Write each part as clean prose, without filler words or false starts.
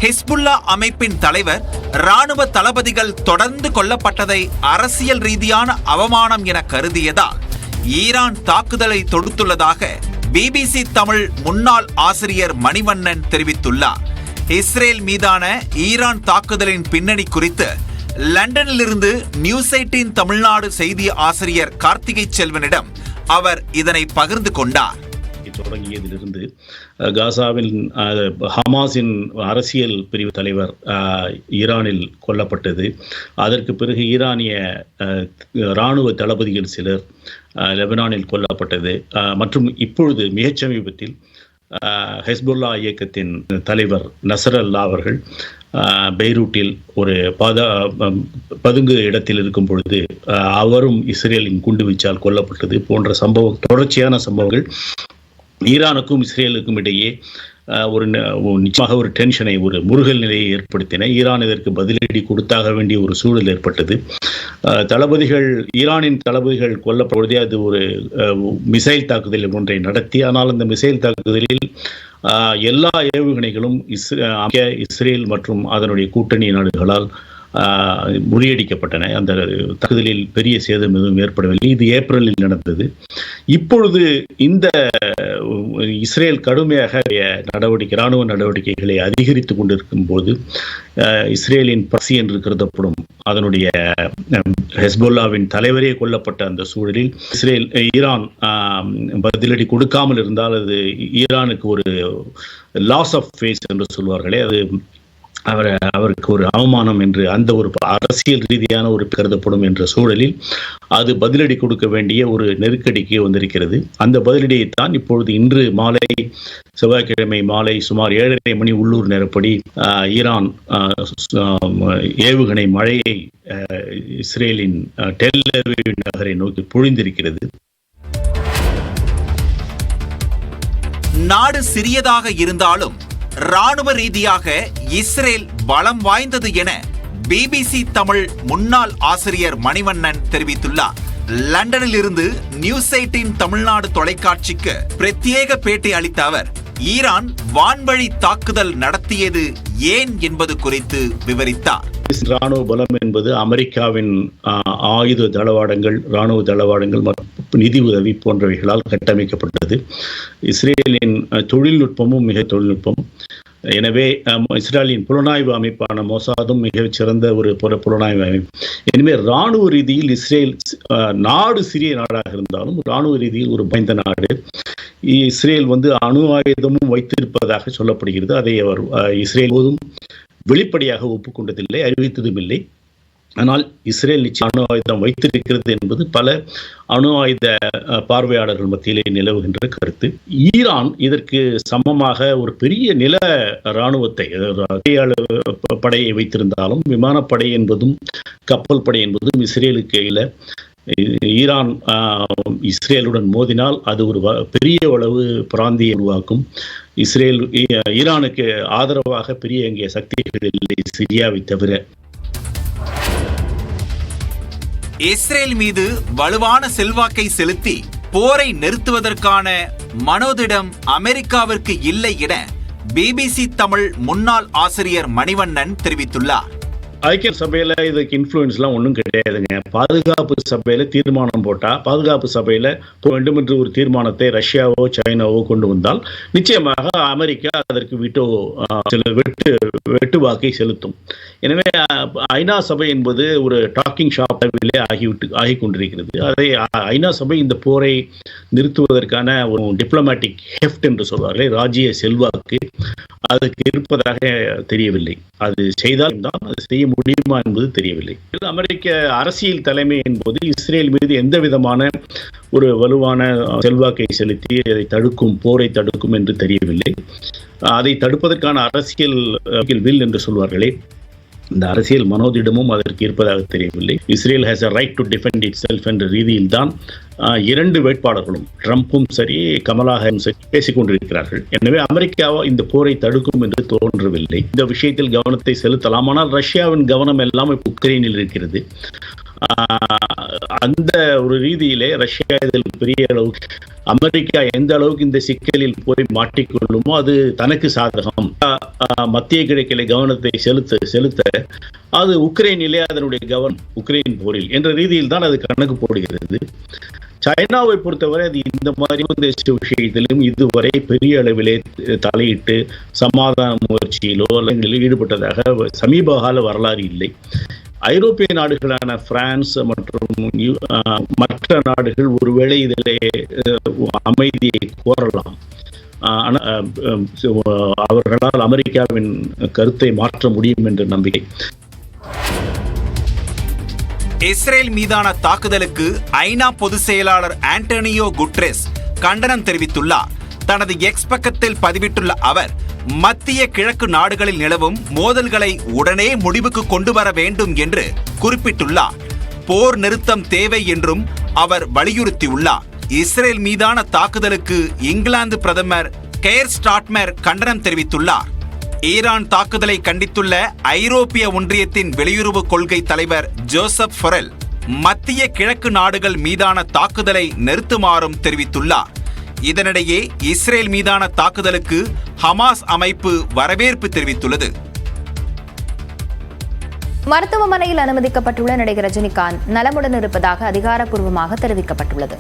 Hezbollah அமைப்பின் தலைவர் ராணுவ தளபதிகள் தொடர்ந்து கொல்லப்பட்டதை அரசியல் ரீதியான அவமானம் என கருதியதால் ஈரான் தாக்குதலை தொடுத்துள்ளதாக பிபிசி தமிழ் முன்னாள் ஆசிரியர் மணிவண்ணன் தெரிவித்துள்ளார். இஸ்ரேல் மீதான ஈரான் தாக்குதலின் பின்னணி குறித்து லண்டனிலிருந்து நியூஸ் 18 தமிழ்நாடு செய்தி ஆசிரியர் கார்த்திகை செல்வனிடம் அவர் இதனை பகிர்ந்து கொண்டார். தொடங்கியதிலிருந்து காசாவில் ஹமாஸின் அரசியல் பிரிவு தலைவர் ஈரானில் கொல்லப்பட்டது. அதற்கு பிறகு ஈரானிய இராணுவ தளபதிகள் சிலர் லெபனானில் கொல்லப்பட்டது. மற்றும் இப்பொழுது மிகச் சமீபத்தில் ஹெஸ்புல்லா இயக்கத்தின் தலைவர் நசரல்லா அவர்கள் பெய்ரூட்டில் ஒரு பதுங்கு இடத்தில் இருக்கும் பொழுது அவரும் இஸ்ரேலின் குண்டுவீச்சால் கொல்லப்பட்டது போன்ற தொடர்ச்சியான சம்பவங்கள் ஈரானுக்கும் இஸ்ரேலுக்கும் இடையே நிச்சயமாக ஒரு டென்ஷனை, ஒரு முருகல் நிலையை ஏற்படுத்தின. ஈரான் இதற்கு பதிலடி கொடுத்தாக வேண்டிய ஒரு சூழல் ஏற்பட்டது. ஈரானின் தளபதிகள் கொல்லப்படுவதே அது ஒரு மிசைல் தாக்குதல் ஒன்றை நடத்தி, ஆனால் அந்த மிசைல் தாக்குதலில் எல்லா ஏவுகணைகளும் இஸ்ரேல் மற்றும் அதனுடைய கூட்டணி நாடுகளால் முறியடிக்கப்பட்டன. அந்த தாக்குதலில் பெரிய சேதம் எதுவும் ஏற்படவில்லை. இது ஏப்ரலில் நடந்தது. இப்பொழுது இந்த இஸ்ரேல் கடுமையாக இராணுவ நடவடிக்கைகளை அதிகரித்து கொண்டிருக்கும் போது இஸ்ரேலின் பசி என்று கருதப்படும் அதனுடைய ஹெஸ்புல்லாவின் தலைவரே கொல்லப்பட்ட அந்த சூழலில் ஈரான் பதிலடி கொடுக்காமல் இருந்தால் அது ஈரானுக்கு ஒரு லாஸ் ஆஃப் ஃபேஸ் என்று சொல்வார்களே, அது அவருக்கு ஒரு அவமானம் என்று அந்த ஒரு அரசியல் ரீதியான ஒரு கருதப்படும் என்ற சூழலில் அது பதிலடி கொடுக்க வேண்டிய ஒரு நெருக்கடிக்கு வந்திருக்கிறது. அந்த பதிலடியைத்தான் இப்பொழுது இன்று மாலை, செவ்வாய்க்கிழமை மாலை சுமார் 7:30 மணி உள்ளூர் நேரப்படி ஈரான் ஏவுகணை மழையை இஸ்ரேலின் டெல் அவீவ் நகரை நோக்கி பொழிந்திருக்கிறது. நாடு சிறியதாக இருந்தாலும் ராணுவ ரீதியாக இஸ்ரேல் பலம் வாய்ந்தது என பிபிசி தமிழ் முன்னாள் ஆசிரியர் மணிவண்ணன் தெரிவித்துள்ளார். லண்டனில் இருந்து நியூஸ் 18 தமிழ்நாடு தொலைக்காட்சிக்கு பிரத்யேக பேட்டி அளித்த அவர் ஈரான் வான்வழி தாக்குதல் நடத்தியது ஏன் என்பது குறித்து விவரித்தார். ராணுவ பலம் என்பது அமெரிக்காவின் ஆயுத தளவாடங்கள், ராணுவ தளவாடங்கள் மற்றும் நிதி உதவி போன்றவைகளால் கட்டமைக்கப்பட்டது. இஸ்ரேலின் தொழில்நுட்பமும் மிக தொழில்நுட்பம். எனவே இஸ்ரேலின் புலனாய்வு அமைப்பான மொசாதும் மிகச் சிறந்த ஒரு புலனாய்வு அமைப்பு. எனவே ராணுவ ரீதியில் இஸ்ரேல் நாடு சிறிய நாடாக இருந்தாலும் ராணுவ ரீதியில் ஒரு பயந்த நாடு. இஸ்ரேல் அணு ஆயுதமும் வைத்திருப்பதாக சொல்லப்படுகிறது. அதை அவர் இஸ்ரேல் போதும் வெளிப்படையாக ஒப்புக்கொண்டதில்லை, அறிவித்ததும் இல்லை. ஆனால் இஸ்ரேல் நிச்சயம் அணு ஆயுதம் வைத்திருக்கிறது என்பது பல அணு ஆயுத பார்வையாளர்கள் மத்தியிலே நிலவுகின்ற கருத்து. ஈரான் இதற்கு சமமாக ஒரு பெரிய நில இராணுவத்தை, படையை வைத்திருந்தாலும் விமானப்படை என்பதும் கப்பல் படை என்பதும் இஸ்ரேலுக்கு இல்லை. ஈரான் இஸ்ரேலுடன் மோதினால் அது ஒரு பெரிய அளவு பிராந்தியை உருவாக்கும். ஈரானுக்கு ஆதரவாக பெரிய எங்கிய சக்திகள் இல்லை, சிரியாவை தவிர. இஸ்ரேல் மீது வலுவான செல்வாக்கை செலுத்தி போரை நிறுத்துவதற்கான மனோதிடம் அமெரிக்காவிற்கு இல்லை என பிபிசி தமிழ் முன்னாள் ஆசிரியர் மணிவண்ணன் தெரிவித்துள்ளார். ஐக்கிய சபையில இதுக்கு இன்ஃப்ளூயன்ஸ்லாம் ஒன்றும் கிடையாதுங்க. பாதுகாப்பு சபையில தீர்மானம் போட்டா, பாதுகாப்பு சபையில வேண்டும் என்று ஒரு தீர்மானத்தை ரஷ்யாவோ சைனாவோ கொண்டு வந்தால் நிச்சயமாக அமெரிக்கா அதற்கு வெட்டு வாக்கை செலுத்தும். எனவே ஐநா சபை என்பது ஒரு டாக்கிங் ஷாப்பிலே ஆகி கொண்டிருக்கிறது. அதை ஐநா சபை இந்த போரை நிறுத்துவதற்கான ஒரு டிப்ளமேட்டிக் ஹெஃப்ட் என்று சொல்வார்களே, ராஜ்ய செல்வாக்கு அதுக்கு இருப்பதாக தெரியவில்லை. அது செய்தால் தான் அது செய்ய முடியுமா என்பது தெரியவில்லை. அமெரிக்க அரசியல் தலைமை என்பது இஸ்ரேல் மீது எந்த விதமான ஒரு வலுவான செல்வாக்கை செலுத்தி அதை தடுக்கும், போரை தடுக்கும் என்று தெரியவில்லை. அதை தடுப்பதற்கான அரசியல் வில் என்று சொல்வார்களே, இந்த அரசியல் மனோதிடமும் அதற்கு இருப்பதாக தெரியவில்லை. Israel has a right to defend it self என்ற ரீதியில் தான் இரண்டு வேட்பாளர்களும் ட்ரம்பும் சரி கமலா ஹாரிஸும் சரி பேசிக் கொண்டிருக்கிறார்கள். எனவே அமெரிக்காவோ இந்த போரை தடுக்கும் என்று தோன்றவில்லை. இந்த விஷயத்தில் கவனத்தை செலுத்தலாம். ஆனால் ரஷ்யாவின் கவனம் எல்லாம் உக்ரைனில் இருக்கிறது. அந்த ஒரு ரீதியிலே ரஷ்யா இதில் பெரிய அளவுக்கு, அமெரிக்கா எந்த அளவுக்கு இந்த சிக்கலில் போய் மாட்டிக்கொள்ளுமோ அது தனக்கு சாதகம். மத்திய கிழக்கிலே கவனத்தை செலுத்த அது உக்ரைனிலே அதனுடைய கவனம் உக்ரைன் போரில் என்ற ரீதியில் தான் அது கணக்கு போடுகிறது. சைனாவை பொறுத்தவரை அது இந்த மாதிரி தேசிய விஷயத்திலும் இதுவரை பெரிய அளவிலே தலையிட்டு சமாதான முயற்சியிலோ அல்லது ஈடுபட்டதாக சமீப கால வரலாறு இல்லை. ஐரோப்பிய நாடுகளான பிரான்ஸ் மற்றும் மற்ற நாடுகள் ஒருவேளை இதிலே அமைதியை கோரலாம். அவர்களால் அமெரிக்காவின் கருத்தை மாற்ற முடியும் என்ற நம்பிக்கை. இஸ்ரேல் மீதான தாக்குதலுக்கு ஐநா பொதுச் செயலாளர் ஆண்டனியோ குட்ரெஸ் கண்டனம் தெரிவித்துள்ளார். தனது எக்ஸ் பக்கத்தில் பதிவிட்டுள்ள அவர், மத்திய கிழக்கு நாடுகளில் நிலவும் மோதல்களை உடனே முடிவுக்கு கொண்டு வர வேண்டும் என்று குறிப்பிட்டுள்ளார். போர் நிறுத்தம் தேவை என்றும் அவர் வலியுறுத்தியுள்ளார். இஸ்ரேல் மீதான தாக்குதலுக்கு இங்கிலாந்து பிரதமர் கெய்ர் ஸ்டார்மர் கண்டனம் தெரிவித்துள்ளார். ஈரான் தாக்குதலை கண்டித்துள்ள ஐரோப்பிய ஒன்றியத்தின் வெளியுறவு கொள்கை தலைவர் ஜோசப் ஃபொரெல் மத்திய கிழக்கு நாடுகள் மீதான தாக்குதலை நிறுத்துமாறும் தெரிவித்துள்ளார். இதனிடையே இஸ்ரேல் மீதான தாக்குதலுக்கு ஹமாஸ் அமைப்பு வரவேற்பு தெரிவித்துள்ளது. மருத்துவமனையில் அனுமதிக்கப்பட்டுள்ள நடிகர் ரஜினிகாந்த் நலமுடன் இருப்பதாக அதிகாரப்பூர்வமாக தெரிவிக்கப்பட்டுள்ளது.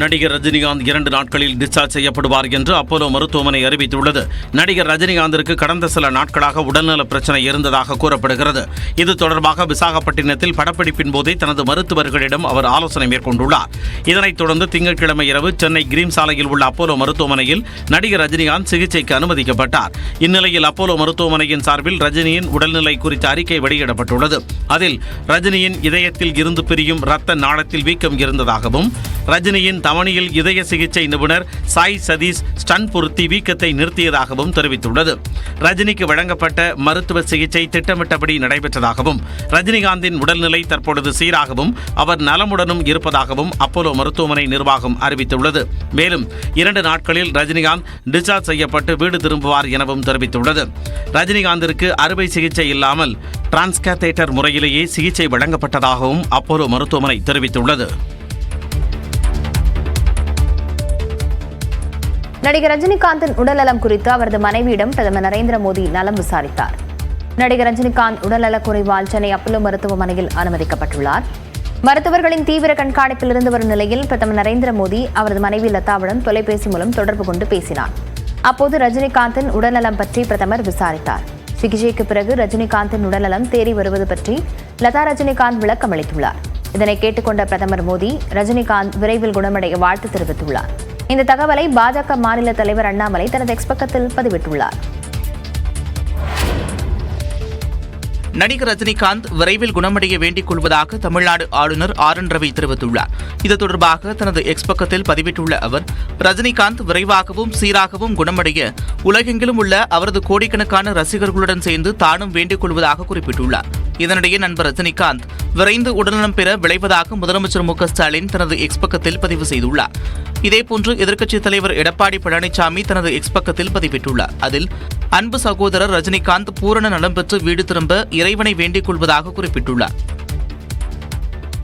நடிகர் ரஜினிகாந்த் 2 நாட்களில் டிஸ்சார்ஜ் செய்யப்படுவார் என்று அப்போலோ மருத்துவமனை அறிவித்துள்ளது. நடிகர் ரஜினிகாந்திற்கு கடந்த சில நாட்களாக உடல்நல பிரச்சனை இருந்ததாக கூறப்படுகிறது. இது தொடர்பாக விசாகப்பட்டினத்தில் படப்பிடிப்பின் போதே தனது மருத்துவர்களிடம் அவர் ஆலோசனை மேற்கொண்டுள்ளார். இதனைத் தொடர்ந்து திங்கட்கிழமை இரவு சென்னை கிரீம் சாலையில் உள்ள அப்போலோ மருத்துவமனையில் நடிகர் ரஜினிகாந்த் சிகிச்சைக்கு அனுமதிக்கப்பட்டார். இந்நிலையில் அப்போலோ மருத்துவமனையின் சார்பில் ரஜினியின் உடல்நிலை குறித்த அறிக்கை வெளியிடப்பட்டுள்ளது. அதில் ரஜினியின் இதயத்தில் இருந்து பிரியும் இரத்த நாளத்தில் வீக்கம் இருந்ததாகவும், ரஜினியின் தமணியில் இதய சிகிச்சை நிபுணர் சாய் சதீஷ் ஸ்டன் பொருத்தி வீக்கத்தை நிறுத்தியதாகவும் தெரிவித்துள்ளது. ரஜினிக்கு வழங்கப்பட்ட மருத்துவ சிகிச்சை திட்டமிட்டபடி நடைபெற்றதாகவும், ரஜினிகாந்தின் உடல்நிலை தற்பொழுது சீராகவும் அவர் நலமுடனும் இருப்பதாகவும் அப்போலோ மருத்துவமனை நிர்வாகம் அறிவித்துள்ளது. மேலும் 2 நாட்களில் ரஜினிகாந்த் டிஸ்சார்ஜ் செய்யப்பட்டு வீடு திரும்புவார் எனவும் தெரிவித்துள்ளது. ரஜினிகாந்திற்கு அறுவை சிகிச்சை இல்லாமல் டிரான்ஸ்கேத்தேட்டர் முறையிலேயே சிகிச்சை வழங்கப்பட்டதாகவும் அப்போலோ மருத்துவமனை தெரிவித்துள்ளது. நடிகர் ரஜினிகாந்தின் உடல்நலம் குறித்து அவரது மனைவியிடம் பிரதமர் நரேந்திர மோடி நலம் விசாரித்தார். நடிகர் ரஜினிகாந்த் உடல்நலக் குறைவால் சென்னை அப்போலோ மருத்துவமனையில் அனுமதிக்கப்பட்டுள்ளார். மருத்துவர்களின் தீவிர கண்காணிப்பில் இருந்து வரும் நிலையில் பிரதமர் நரேந்திர மோடி அவரது மனைவி லதாவுடன் தொலைபேசி மூலம் தொடர்பு கொண்டு பேசினார். அப்போது ரஜினிகாந்தின் உடல்நலம் பற்றி பிரதமர் விசாரித்தார். சிகிச்சைக்கு பிறகு ரஜினிகாந்தின் உடல்நலம் தேறி வருவது பற்றி லதா ரஜினிகாந்த் விளக்கம் அளித்துள்ளார். இதனை கேட்டுக்கொண்ட பிரதமர் மோடி ரஜினிகாந்த் விரைவில் குணமடைய வாழ்த்து தெரிவித்துள்ளார். இந்த தகவலை பாஜக மாநில தலைவர் அண்ணாமலை தனது எக்ஸ் பக்கத்தில் பதிவிட்டுள்ளார். நடிகர் ரஜினிகாந்த் விரைவில் குணமடைய வேண்டிக் கொள்வதாக தமிழ்நாடு ஆளுநர் RN ரவி தெரிவித்துள்ளார். இது தொடர்பாக தனது எக்ஸ் பக்கத்தில் பதிவிட்டுள்ள அவர், ரஜினிகாந்த் விரைவாகவும் சீராகவும் குணமடைய உலகெங்கிலும் உள்ள அவரது கோடிக்கணக்கான ரசிகர்களுடன் சேர்ந்து தானும் வேண்டிக் கொள்வதாக குறிப்பிட்டுள்ளார். இதனிடையே நண்பர் ரஜினிகாந்த் விரைந்து உடல்நலம் பெற விளைவதாக முதலமைச்சர் மு க ஸ்டாலின் தனது எக்ஸ் பக்கத்தில் பதிவு செய்துள்ளார். இதேபோன்று எதிர்க்கட்சித் தலைவர் எடப்பாடி பழனிசாமி தனது எக்ஸ் பக்கத்தில் பதிவிட்டுள்ளார். அதில் அன்பு சகோதரர் ரஜினிகாந்த் பூரண நலம் பெற்று வீடு திரும்ப இறைவனை வேண்டிக் கொள்வதாக குறிப்பிட்டுள்ளார்.